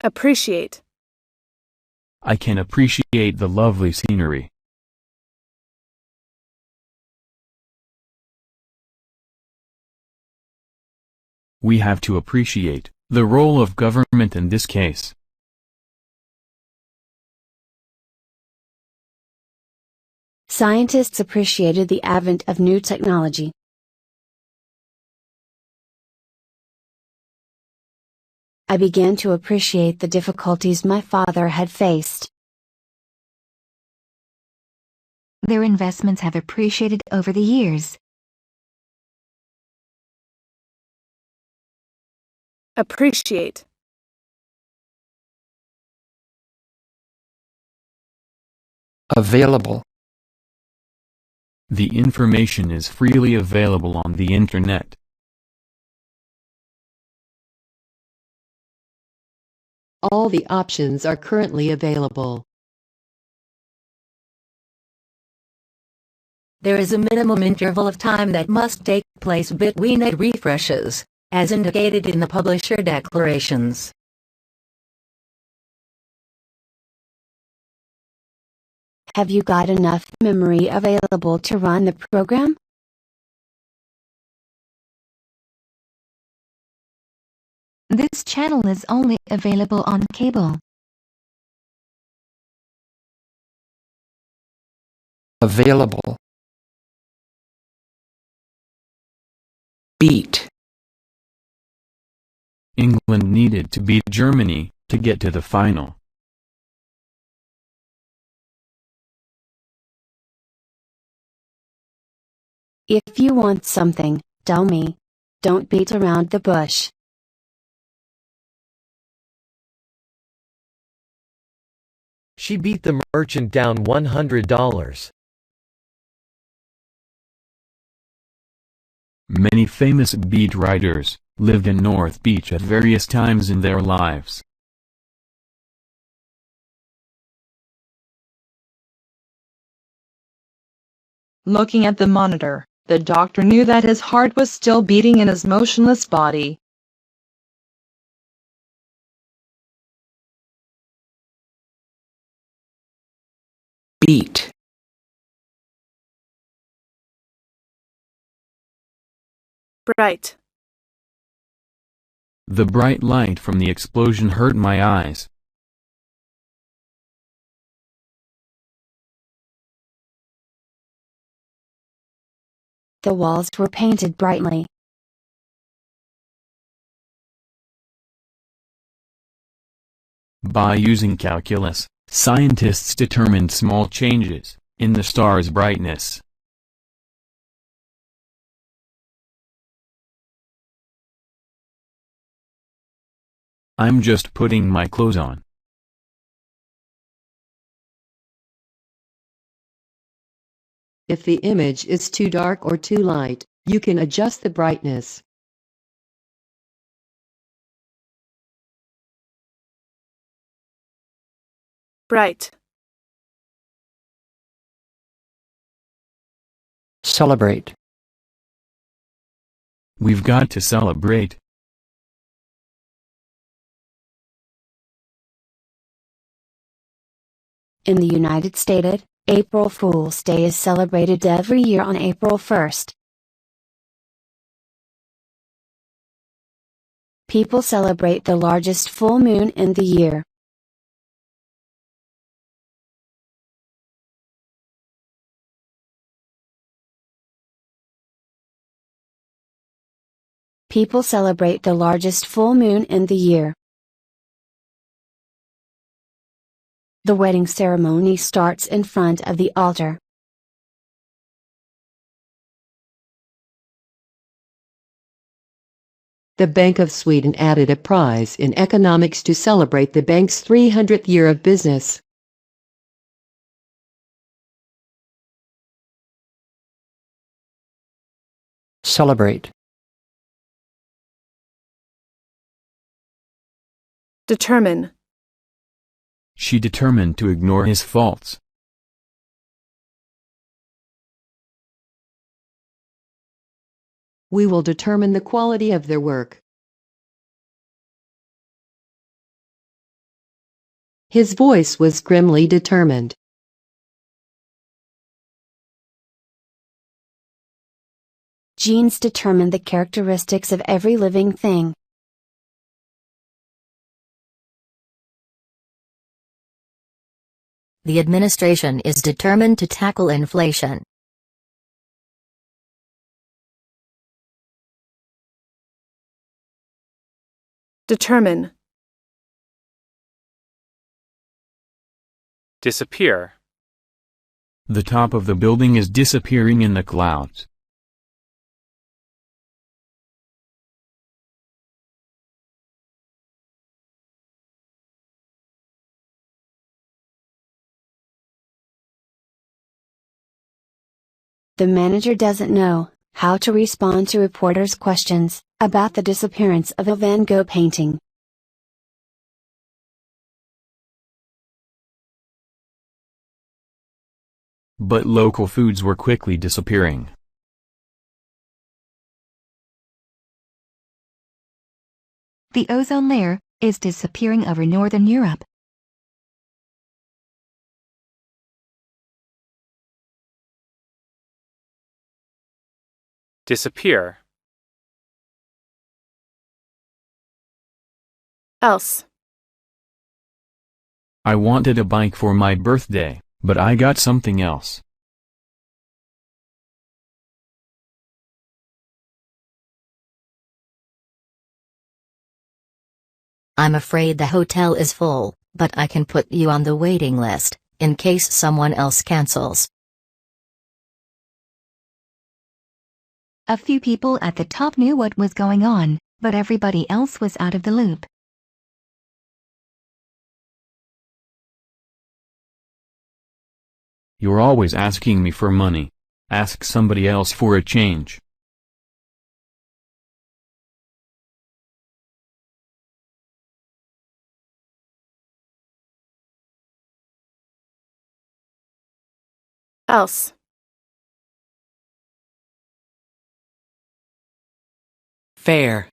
Appreciate. I can appreciate the lovely scenery. We have to appreciate the role of government in this case. Scientists appreciated the advent of new technology. I began to appreciate the difficulties my father had faced. Their investments have appreciated over the years. Appreciate. Available. The information is freely available on the Internet. All the options are currently available. There is a minimum interval of time that must take place between ad refreshes, as indicated in the publisher declarations. Have you got enough memory available to run the program? This channel is only available on cable. Available. Beat. England needed to beat Germany to get to the final. If you want something, tell me. Don't beat around the bush. She beat the merchant down $100. Many famous beat writers lived in North Beach at various times in their lives. Looking at the monitor, the doctor knew that his heart was still beating in his motionless body. Beat. Bright. The bright light from the explosion hurt my eyes. The walls were painted brightly. By using calculus, scientists determined small changes in the star's brightness. I'm just putting my clothes on. If the image is too dark or too light, you can adjust the brightness. Bright. Celebrate. We've got to celebrate. In the United States, April Fool's Day is celebrated every year on April 1st. People celebrate the largest full moon in the year. People celebrate the largest full moon in the year. The wedding ceremony starts in front of the altar. The Bank of Sweden added a prize in economics to celebrate the bank's 300th year of business. Celebrate. Determine. She determined to ignore his faults. We will determine the quality of their work. His voice was grimly determined. Genes determine the characteristics of every living thing. The administration is determined to tackle inflation. Determine. Disappear. The top of the building is disappearing in the clouds. The manager doesn't know how to respond to reporters' questions about the disappearance of a Van Gogh painting. But local foods were quickly disappearing. The ozone layer is disappearing over Northern Europe. Disappear. Else. I wanted a bike for my birthday, but I got something else. I'm afraid the hotel is full, but I can put you on the waiting list, in case someone else cancels. A few people at the top knew what was going on, but everybody else was out of the loop. You're always asking me for money. Ask somebody else for a change. Else. Fair.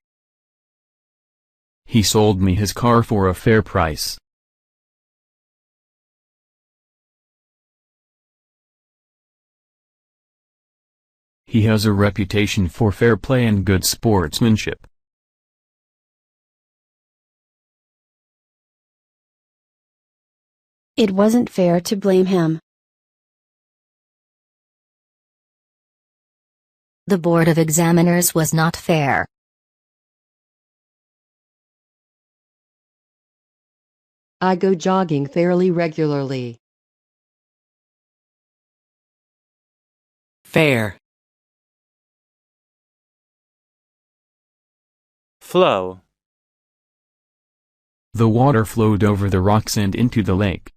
He sold me his car for a fair price. He has a reputation for fair play and good sportsmanship. It wasn't fair to blame him. The Board of Examiners was not fair. I go jogging fairly regularly. Fair. Flow. The water flowed over the rocks and into the lake.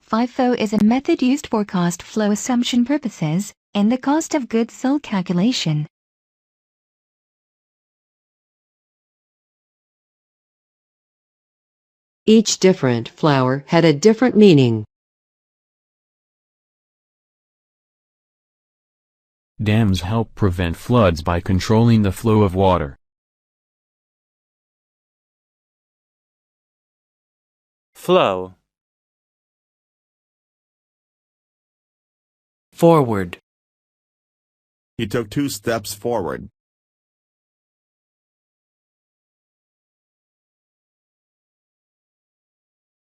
FIFO is a method used for cost flow assumption purposes, in the cost of goods sold calculation. Each different flower had a different meaning. Dams help prevent floods by controlling the flow of water. Flow. Forward. He took 2 steps forward.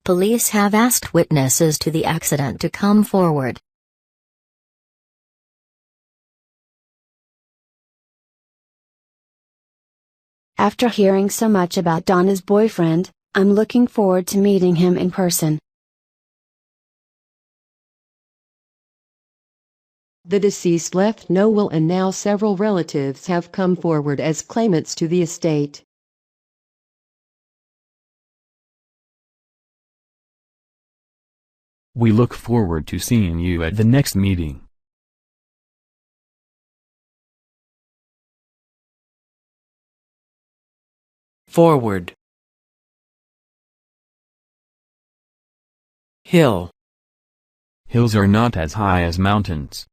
Police have asked witnesses to the accident to come forward. After hearing so much about Donna's boyfriend, I'm looking forward to meeting him in person. The deceased left no will and now several relatives have come forward as claimants to the estate. We look forward to seeing you at the next meeting. Forward. Hill. Hills are not as high as mountains.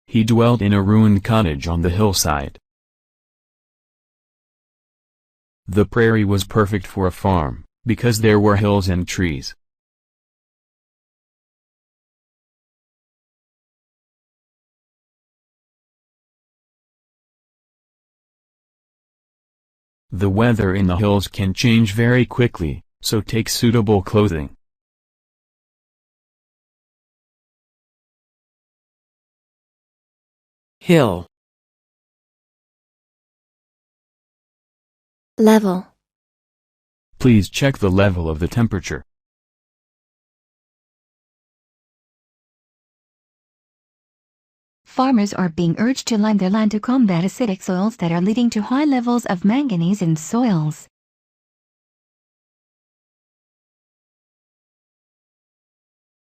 He dwelt in a ruined cottage on the hillside. The prairie was perfect for a farm, because there were hills and trees. The weather in the hills can change very quickly, so take suitable clothing. Hill. Level. Please check the level of the temperature. Farmers are being urged to lime their land to combat acidic soils that are leading to high levels of manganese in soils.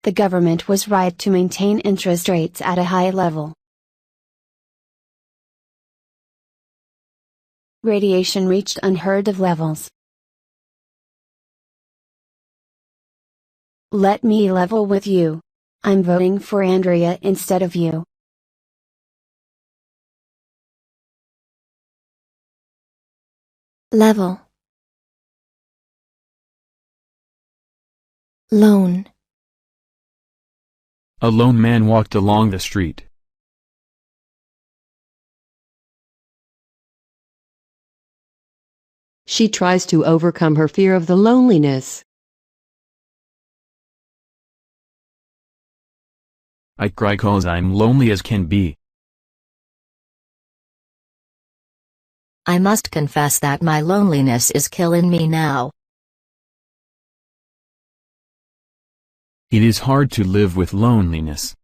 The government was right to maintain interest rates at a high level. Radiation reached unheard of levels. Let me level with you. I'm voting for Andrea instead of you. Level. Lone. A lone man walked along the street. She tries to overcome her fear of the loneliness. I cry 'cause I'm lonely as can be. I must confess that my loneliness is killing me now. It is hard to live with loneliness.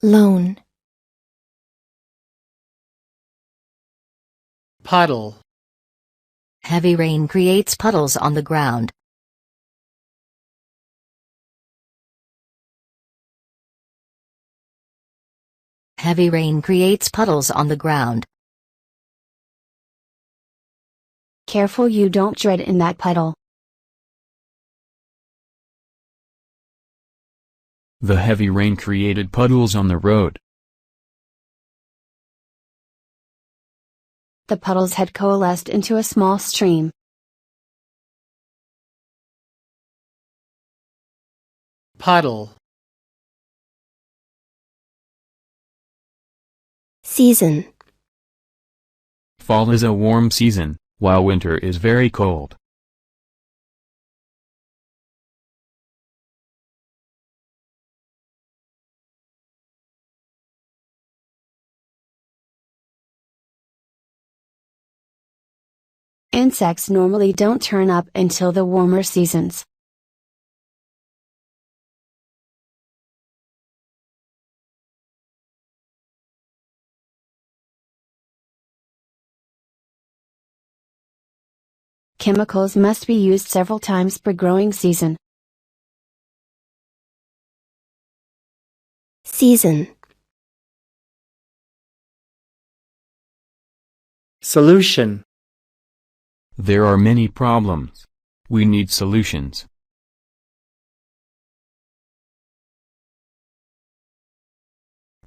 Lone. Puddle. Heavy rain creates puddles on the ground. Heavy rain creates puddles on the ground. Careful you don't tread in that puddle. The heavy rain created puddles on the road. The puddles had coalesced into a small stream. Puddle. Season. Fall is a warm season, while winter is very cold. Insects normally don't turn up until the warmer seasons. Chemicals must be used several times per growing season. Season. Solution. There are many problems. We need solutions.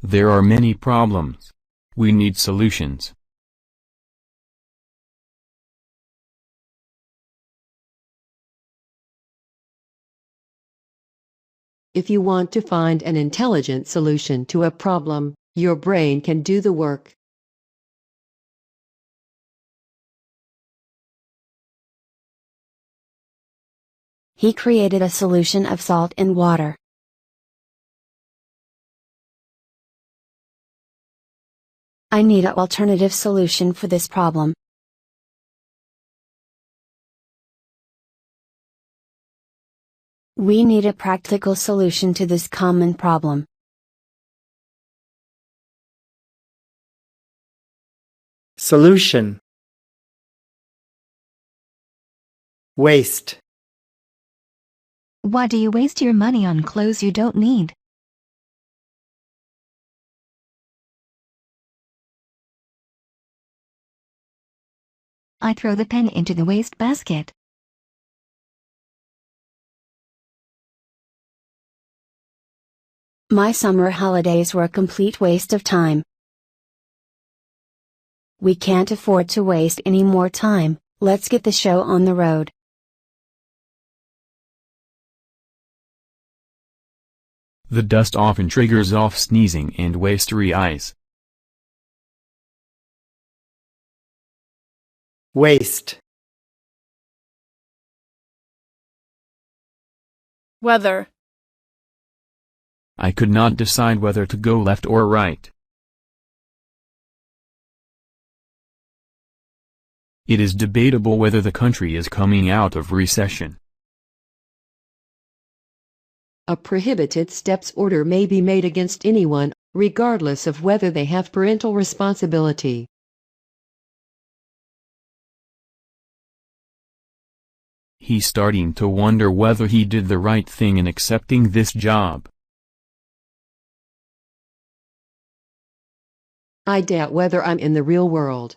There are many problems. We need solutions. If you want to find an intelligent solution to a problem, your brain can do the work. He created a solution of salt in water. I need an alternative solution for this problem. We need a practical solution to this common problem. Solution. Waste. Why do you waste your money on clothes you don't need? I throw the pen into the waste basket. My summer holidays were a complete waste of time. We can't afford to waste any more time, let's get the show on the road. The dust often triggers off sneezing and watery eyes. Waste. Weather. I could not decide whether to go left or right. It is debatable whether the country is coming out of recession. A prohibited steps order may be made against anyone, regardless of whether they have parental responsibility. He's starting to wonder whether he did the right thing in accepting this job. I doubt whether I'm in the real world.